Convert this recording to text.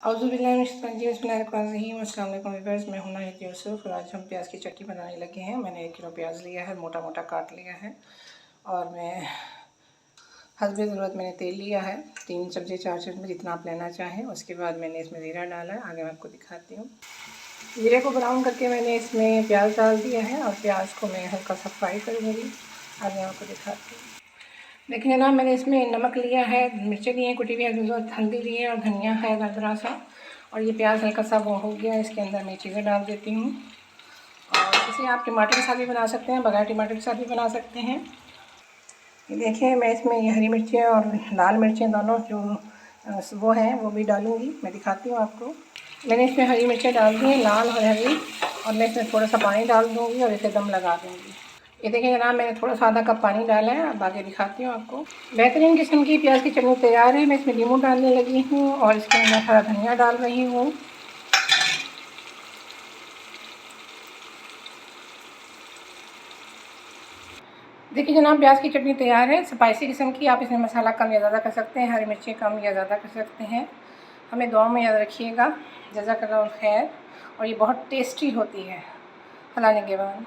औज़ुबिल्लाहिमिनश्शैतानिर्रजीम। अस्सलाम वालेकुम व्यूअर्स, मैं हूं नाहिद यूसुफ और आज हम प्याज की चटनी बनाने लगे हैं। मैंने 1 किलो प्याज लिया है, मोटा मोटा काट लिया है और मैं हस्बे ज़रूरत मैंने तेल लिया है 3 चमचे 4 चम्मच जितना आप लेना चाहें। उसके बाद मैंने इसमें ज़ीरा डाला है, आगे मैं आपको दिखाती हूँ। ज़ीरे को ब्राउन करके मैंने इसमें प्याज डाल दिया है और प्याज को मैं हल्का सा फ्राई करूँगी। आगे मैं आपको दिखाती हूँ। देखिए ना, मैंने इसमें नमक लिया है, मिर्चें ली हैं कुटी हुई, हल्दी ली है और धनिया है दरदरा सा। और ये प्याज हल्का सा वो हो गया, इसके अंदर मैं चीज़ें डाल देती हूँ। और इसे आप टमाटर के साथ भी बना सकते हैं, बगैर टमाटर के साथ भी बना सकते हैं। ये देखिए, मैं इसमें ये हरी मिर्चें और लाल मिर्चें दोनों जो वो हैं वो भी डालूँगी। मैं दिखाती हूँ आपको। मैंने इसमें हरी मिर्चें डाल दी हैं, लाल और हरी, और मैं इसमें थोड़ा सा पानी डाल दूँगी और इसे दम लगा दूँगी। ये देखिए जनाब, मैंने थोड़ा सा आधा कप पानी डाला है। अब आगे दिखाती हूँ आपको। बेहतरीन किस्म की प्याज की चटनी तैयार है। मैं इसमें नींबू डालने लगी हूँ और इसके अंदर हरा धनिया डाल रही हूँ। देखिए जनाब, प्याज की चटनी तैयार है। स्पाइसी किस्म की, आप इसमें मसाला कम या ज़्यादा कर सकते हैं, हरी मिर्ची कम या ज़्यादा कर सकते हैं। हमें दुआ में याद रखिएगा। जज़ाकल्लाह खैर। और ये बहुत टेस्टी होती है खिलाने के बाद।